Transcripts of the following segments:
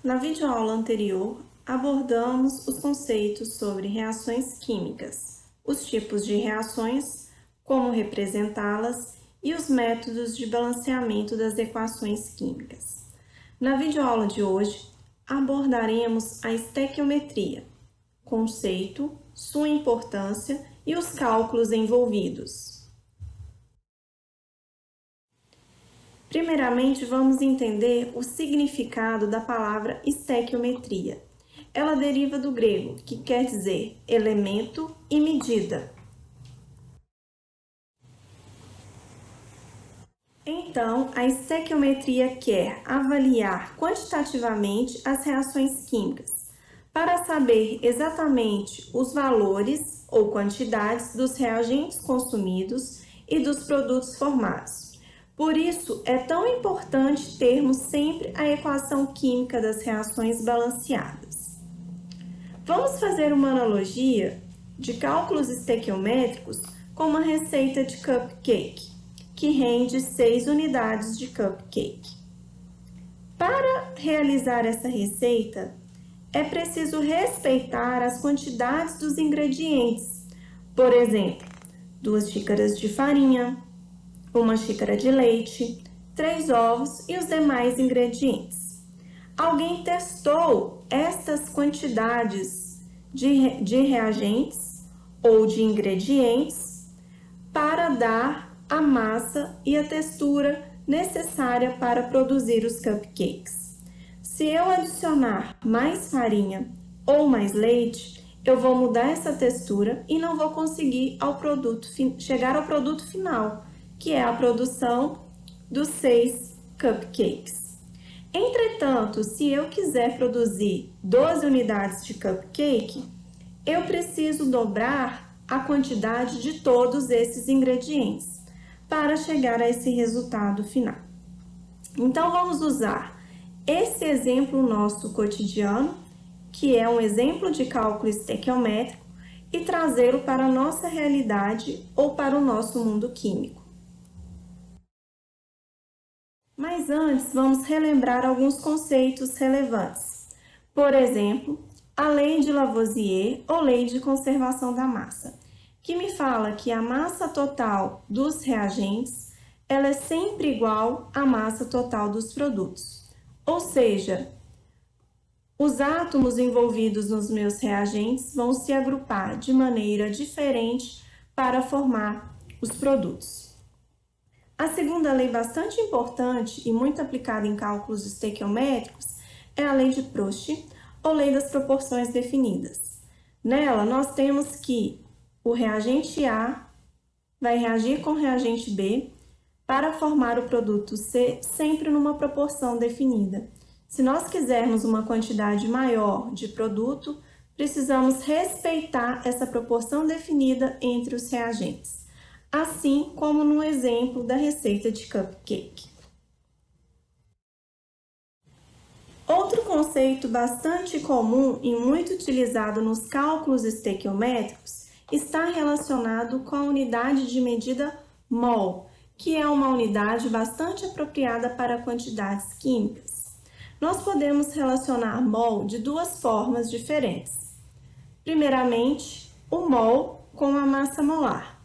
Na videoaula anterior, abordamos os conceitos sobre reações químicas, os tipos de reações, como representá-las e os métodos de balanceamento das equações químicas. Na videoaula de hoje, abordaremos a estequiometria, conceito, sua importância e os cálculos envolvidos. Primeiramente, vamos entender o significado da palavra estequiometria. Ela deriva do grego, que quer dizer elemento e medida. Então, a estequiometria quer avaliar quantitativamente as reações químicas, para saber exatamente os valores ou quantidades dos reagentes consumidos e dos produtos formados. Por isso, é tão importante termos sempre a equação química das reações balanceadas. Vamos fazer uma analogia de cálculos estequiométricos com uma receita de cupcake, que rende 6 unidades de cupcake. Para realizar essa receita, é preciso respeitar as quantidades dos ingredientes. Por exemplo, 2 xícaras de farinha, 1 xícara de leite, 3 ovos e os demais ingredientes. Alguém testou estas quantidades de reagentes ou de ingredientes para dar a massa e a textura necessária para produzir os cupcakes. Se eu adicionar mais farinha ou mais leite, eu vou mudar essa textura e não vou conseguir chegar ao produto final, que é a produção dos 6 cupcakes. Entretanto, se eu quiser produzir 12 unidades de cupcake, eu preciso dobrar a quantidade de todos esses ingredientes para chegar a esse resultado final. Então, vamos usar esse exemplo nosso cotidiano, que é um exemplo de cálculo estequiométrico, e trazê-lo para a nossa realidade ou para o nosso mundo químico. Mas antes, vamos relembrar alguns conceitos relevantes. Por exemplo, a lei de Lavoisier ou lei de conservação da massa, que me fala que a massa total dos reagentes ela é sempre igual à massa total dos produtos. Ou seja, os átomos envolvidos nos meus reagentes vão se agrupar de maneira diferente para formar os produtos. A segunda lei bastante importante e muito aplicada em cálculos estequiométricos é a lei de Proust, ou lei das proporções definidas. Nela, nós temos que o reagente A vai reagir com o reagente B para formar o produto C sempre numa proporção definida. Se nós quisermos uma quantidade maior de produto, precisamos respeitar essa proporção definida entre os reagentes, assim como no exemplo da receita de cupcake. Outro conceito bastante comum e muito utilizado nos cálculos estequiométricos está relacionado com a unidade de medida mol, que é uma unidade bastante apropriada para quantidades químicas. Nós podemos relacionar mol de duas formas diferentes. Primeiramente, o mol com a massa molar.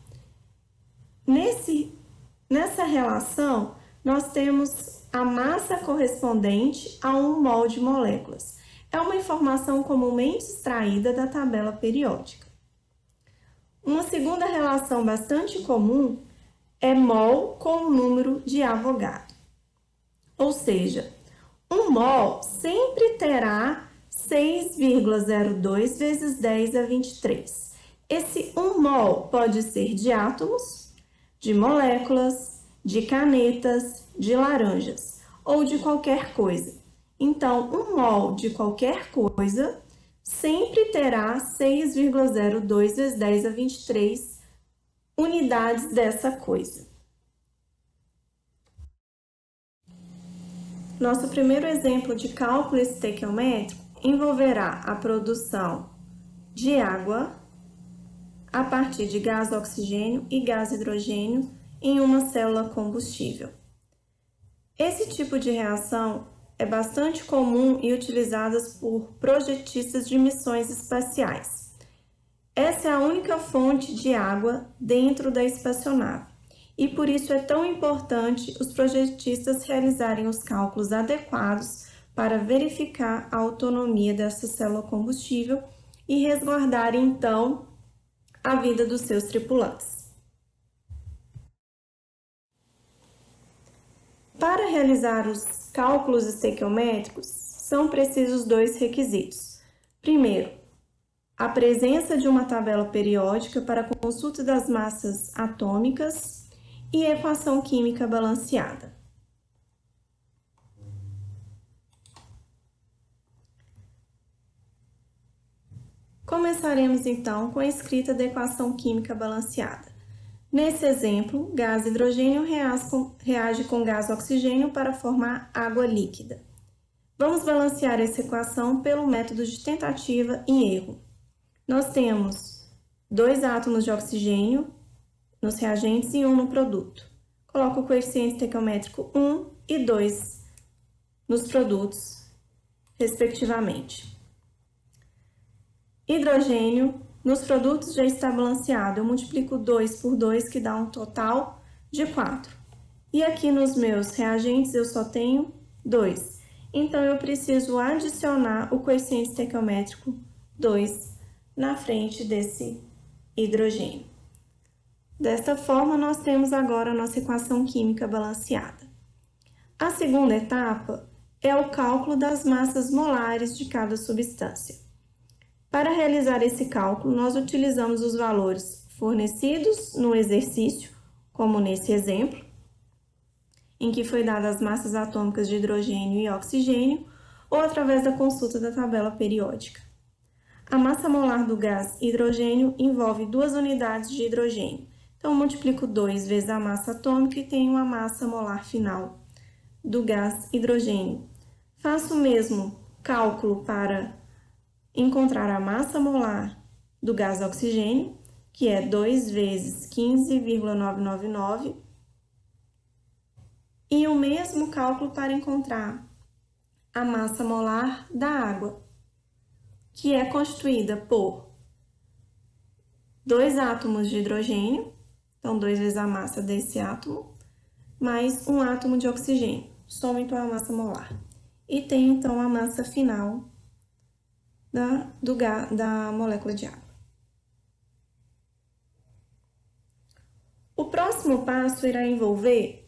Nessa relação, nós temos a massa correspondente a 1 mol de moléculas. É uma informação comumente extraída da tabela periódica. Uma segunda relação bastante comum é mol com o número de Avogadro. Ou seja, 1 mol sempre terá 6,02 vezes 10 a 23. Esse 1 mol pode ser de átomos, de moléculas, de canetas, de laranjas ou de qualquer coisa. Então, 1 mol de qualquer coisa sempre terá 6,02 vezes 10 a 23 unidades dessa coisa. Nosso primeiro exemplo de cálculo estequiométrico envolverá a produção de água a partir de gás oxigênio e gás hidrogênio em uma célula combustível. Esse tipo de reação é bastante comum e utilizada por projetistas de missões espaciais. Essa é a única fonte de água dentro da espaçonave e por isso é tão importante os projetistas realizarem os cálculos adequados para verificar a autonomia dessa célula combustível e resguardarem então a vida dos seus tripulantes. Para realizar os cálculos estequiométricos, são precisos dois requisitos. Primeiro, a presença de uma tabela periódica para consulta das massas atômicas e equação química balanceada. Começaremos então com a escrita da equação química balanceada. Nesse exemplo, gás hidrogênio reage com gás oxigênio para formar água líquida. Vamos balancear essa equação pelo método de tentativa e erro. Nós temos 2 átomos de oxigênio nos reagentes e 1 no produto. Coloco o coeficiente estequiométrico 1 e 2 nos produtos, respectivamente. Hidrogênio nos produtos já está balanceado. Eu multiplico 2 por 2, que dá um total de 4. E aqui nos meus reagentes eu só tenho 2. Então, eu preciso adicionar o coeficiente estequiométrico 2 na frente desse hidrogênio. Desta forma, nós temos agora a nossa equação química balanceada. A segunda etapa é o cálculo das massas molares de cada substância. Para realizar esse cálculo, nós utilizamos os valores fornecidos no exercício, como nesse exemplo, em que foi dadas as massas atômicas de hidrogênio e oxigênio, ou através da consulta da tabela periódica. A massa molar do gás hidrogênio envolve 2 unidades de hidrogênio. Então, eu multiplico 2 vezes a massa atômica e tenho a massa molar final do gás hidrogênio. Faço o mesmo cálculo para encontrar a massa molar do gás oxigênio, que é 2 vezes 15,999, e o mesmo cálculo para encontrar a massa molar da água, que é constituída por 2 átomos de hidrogênio, então 2 vezes a massa desse átomo, mais 1 átomo de oxigênio, soma então a massa molar. E tem então a massa final da molécula de água. O próximo passo irá envolver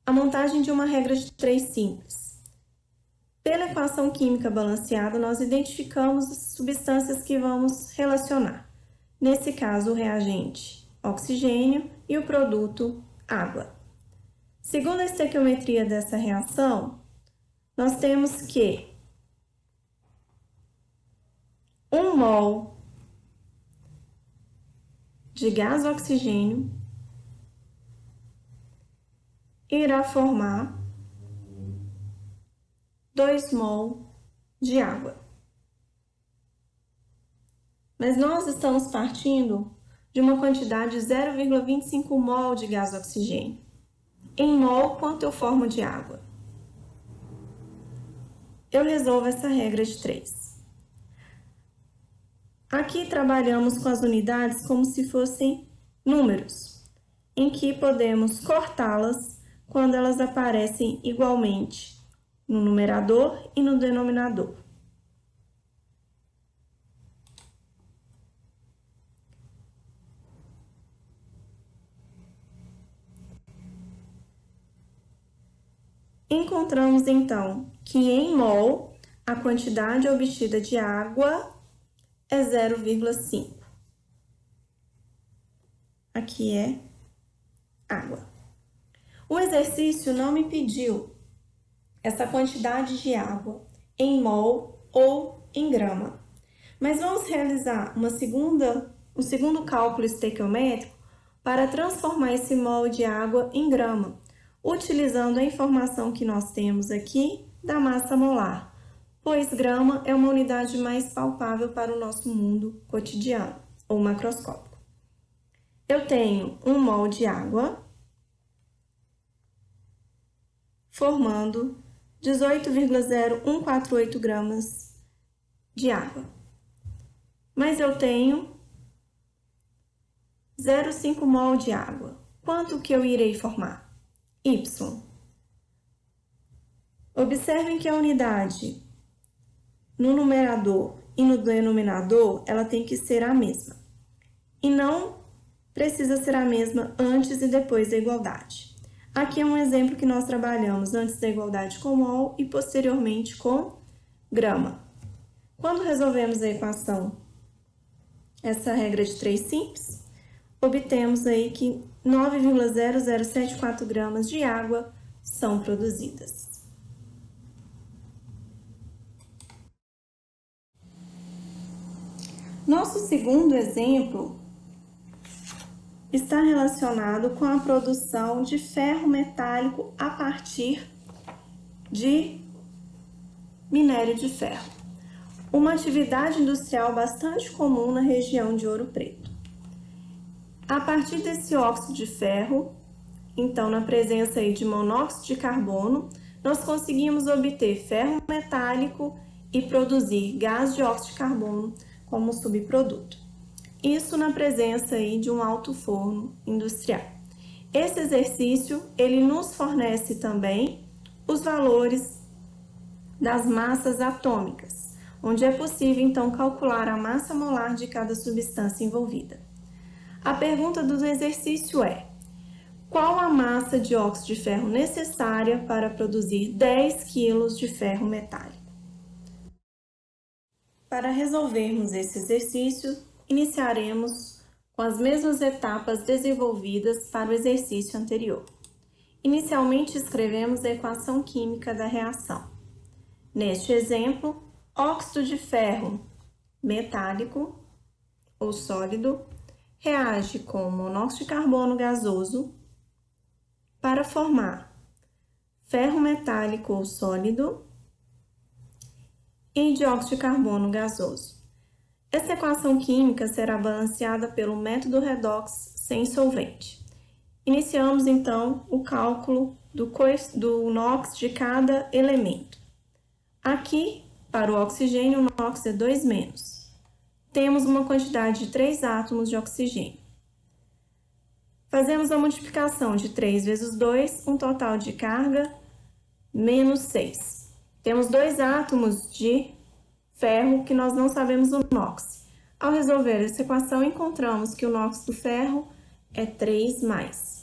a montagem de uma regra de 3 simples. Pela equação química balanceada, nós identificamos as substâncias que vamos relacionar. Nesse caso, o reagente oxigênio e o produto água. Segundo a estequiometria dessa reação, nós temos que 1 mol de gás oxigênio irá formar 2 mol de água. Mas nós estamos partindo de uma quantidade de 0,25 mol de gás oxigênio. Em mol, quanto eu formo de água? Eu resolvo essa regra de 3. Aqui trabalhamos com as unidades como se fossem números, em que podemos cortá-las quando elas aparecem igualmente no numerador e no denominador. Encontramos então que em mol a quantidade obtida de água é 0,5. Aqui é água. O exercício não me pediu essa quantidade de água em mol ou em grama. Mas vamos realizar um segundo cálculo estequiométrico para transformar esse mol de água em grama, utilizando a informação que nós temos aqui da massa molar, pois grama é uma unidade mais palpável para o nosso mundo cotidiano, ou macroscópico. Eu tenho 1 mol de água, formando 18,0148 gramas de água. Mas eu tenho 0,5 mol de água. Quanto que eu irei formar? Y. Observem que a unidade no numerador e no denominador, ela tem que ser a mesma. E não precisa ser a mesma antes e depois da igualdade. Aqui é um exemplo que nós trabalhamos antes da igualdade com mol e posteriormente com grama. Quando resolvemos a equação, essa regra de 3 simples, obtemos aí que 9,0074 gramas de água são produzidas. Nosso segundo exemplo está relacionado com a produção de ferro metálico a partir de minério de ferro, uma atividade industrial bastante comum na região de Ouro Preto. A partir desse óxido de ferro, então na presença aí de monóxido de carbono, nós conseguimos obter ferro metálico e produzir gás de óxido de carbono como subproduto. Isso na presença aí de um alto forno industrial. Esse exercício, ele nos fornece também os valores das massas atômicas, onde é possível então calcular a massa molar de cada substância envolvida. A pergunta do exercício é: qual a massa de óxido de ferro necessária para produzir 10 kg de ferro metálico? Para resolvermos esse exercício, iniciaremos com as mesmas etapas desenvolvidas para o exercício anterior. Inicialmente, escrevemos a equação química da reação. Neste exemplo, óxido de ferro metálico ou sólido reage com monóxido de carbono gasoso para formar ferro metálico ou sólido e dióxido de carbono gasoso. Essa equação química será balanceada pelo método redox sem solvente. Iniciamos, então, o cálculo do NOx de cada elemento. Aqui, para o oxigênio, o NOx é 2-. Temos uma quantidade de 3 átomos de oxigênio. Fazemos a multiplicação de 3 vezes 2, um total de carga, menos 6. Temos 2 átomos de ferro que nós não sabemos o NOx. Ao resolver essa equação, encontramos que o NOx do ferro é 3+.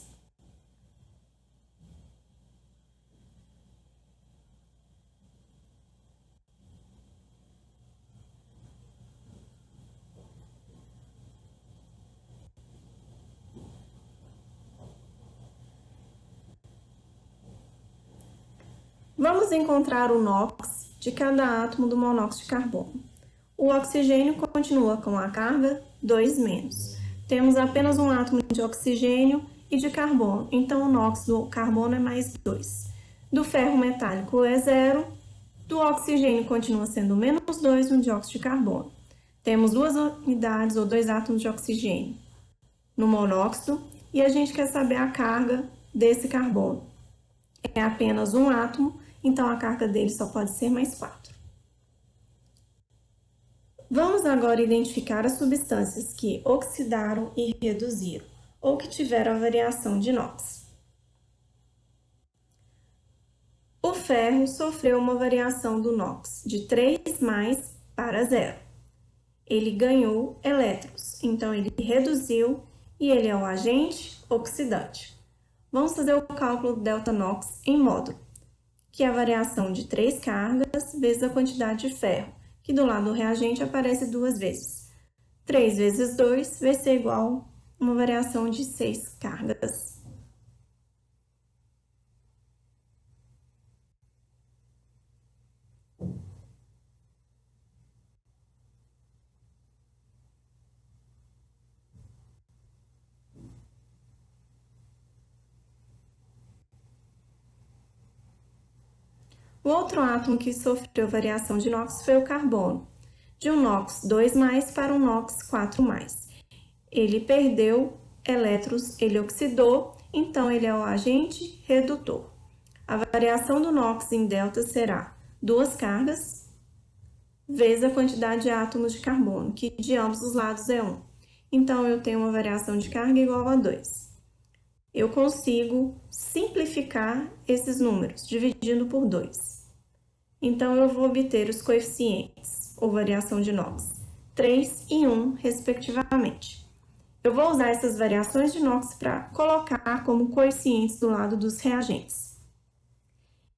Vamos encontrar o NOx de cada átomo do monóxido de carbono. O oxigênio continua com a carga 2-. Temos apenas um átomo de oxigênio e de carbono, então o NOx do carbono é mais 2. Do ferro metálico é 0, do oxigênio continua sendo menos 2 no dióxido de carbono. Temos 2 unidades ou 2 átomos de oxigênio no monóxido e a gente quer saber a carga desse carbono. É apenas um átomo, então a carga dele só pode ser mais 4. Vamos agora identificar as substâncias que oxidaram e reduziram, ou que tiveram a variação de NOx. O ferro sofreu uma variação do NOx de 3+ para 0. Ele ganhou elétrons, então ele reduziu e ele é o agente oxidante. Vamos fazer o cálculo do ΔNOx em módulo, que é a variação de 3 cargas vezes a quantidade de ferro, que do lado do reagente aparece 2 vezes. 3 vezes 2 vai ser igual a uma variação de 6 cargas. O outro átomo que sofreu variação de NOx foi o carbono, de um NOx 2+ para um NOx 4+. Ele perdeu elétrons, ele oxidou, então ele é o agente redutor. A variação do NOx em delta será 2 cargas vezes a quantidade de átomos de carbono, que de ambos os lados é 1. Então, eu tenho uma variação de carga igual a 2. Eu consigo simplificar esses números, dividindo por 2. Então, eu vou obter os coeficientes, ou variação de NOx, 3 e 1, respectivamente. Eu vou usar essas variações de NOx para colocar como coeficientes do lado dos reagentes.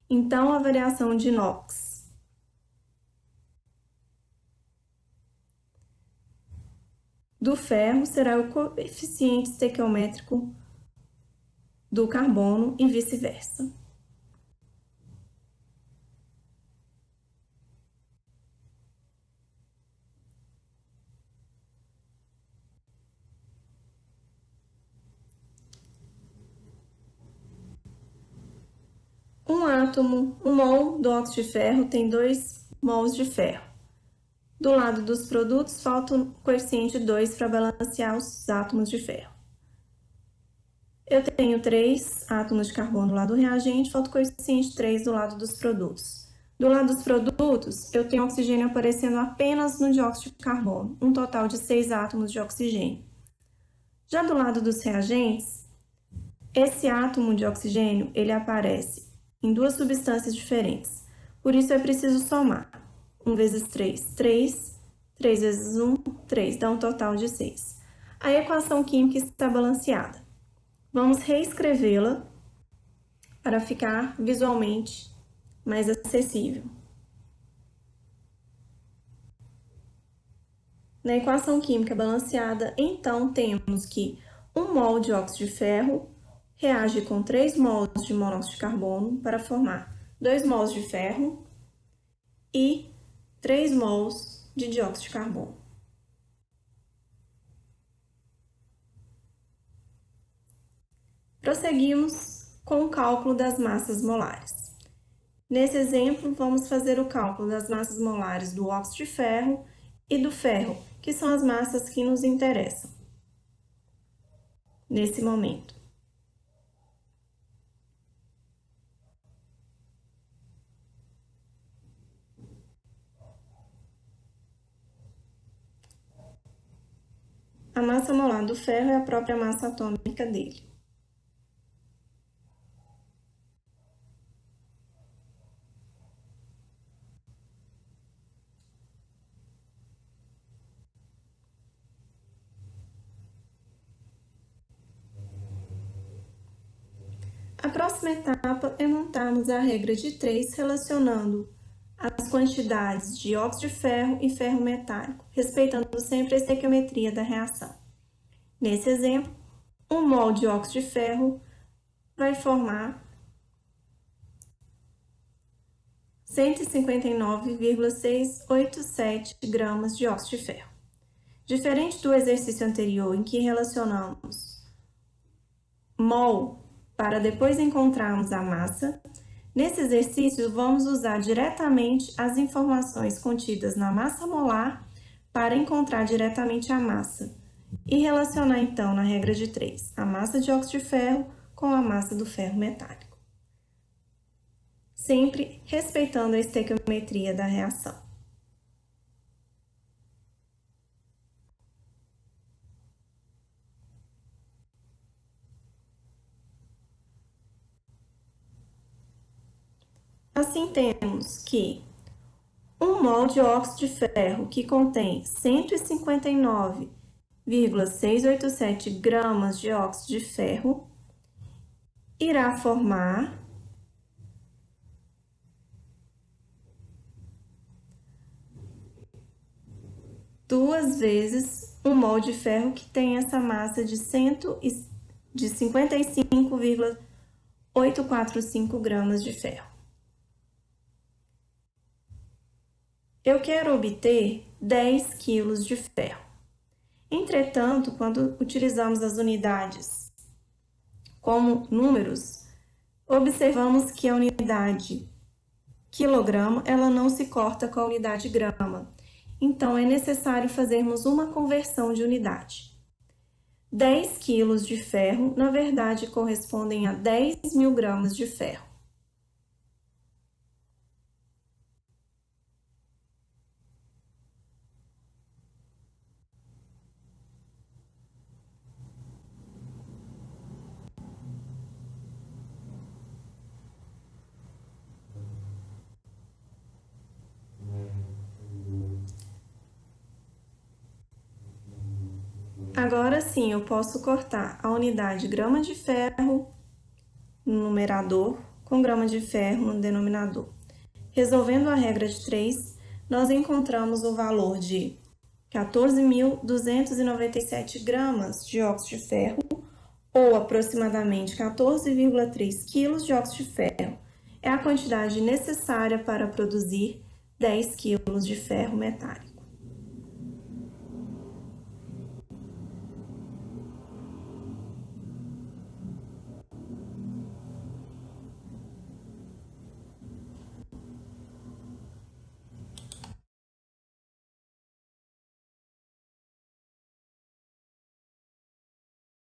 Então, a variação de NOx do ferro será o coeficiente estequiométrico do carbono e vice-versa. Um mol do óxido de ferro tem 2 mols de ferro. Do lado dos produtos, falta o coeficiente 2 para balancear os átomos de ferro. Eu tenho 3 átomos de carbono do lado do reagente, falta o coeficiente 3 do lado dos produtos. Do lado dos produtos, eu tenho oxigênio aparecendo apenas no dióxido de carbono, um total de 6 átomos de oxigênio. Já do lado dos reagentes, esse átomo de oxigênio, ele aparece em 2 substâncias diferentes. Por isso, é preciso somar. 1 vezes 3, 3. 3 vezes 1, 3. Dá um total de 6. A equação química está balanceada. Vamos reescrevê-la para ficar visualmente mais acessível. Na equação química balanceada, então, temos que 1 mol de óxido de ferro reage com 3 mols de monóxido de carbono para formar 2 mols de ferro e 3 mols de dióxido de carbono. Prosseguimos com o cálculo das massas molares. Nesse exemplo, vamos fazer o cálculo das massas molares do óxido de ferro e do ferro, que são as massas que nos interessam nesse momento. A massa molar do ferro é a própria massa atômica dele. A próxima etapa é montarmos a regra de 3 relacionando as quantidades de óxido de ferro e ferro metálico, respeitando sempre a estequiometria da reação. Nesse exemplo, 1 mol de óxido de ferro vai formar 159,687 gramas de óxido de ferro. Diferente do exercício anterior, em que relacionamos mol para depois encontrarmos a massa, nesse exercício vamos usar diretamente as informações contidas na massa molar para encontrar diretamente a massa e relacionar então na regra de 3 a massa de óxido de ferro com a massa do ferro metálico, sempre respeitando a estequiometria da reação. Assim, temos que 1 mol de óxido de ferro, que contém 159,687 gramas de óxido de ferro, irá formar 2 vezes 1 mol de ferro, que tem essa massa de 55,845 gramas de ferro. Eu quero obter 10 quilos de ferro. Entretanto, quando utilizamos as unidades como números, observamos que a unidade quilograma, ela não se corta com a unidade grama. Então, é necessário fazermos uma conversão de unidade. 10 quilos de ferro, na verdade, correspondem a 10.000 gramas de ferro. Agora sim, eu posso cortar a unidade grama de ferro no numerador com grama de ferro no denominador. Resolvendo a regra de 3, nós encontramos o valor de 14.297 gramas de óxido de ferro, ou aproximadamente 14,3 quilos de óxido de ferro. É a quantidade necessária para produzir 10 quilos de ferro metálico.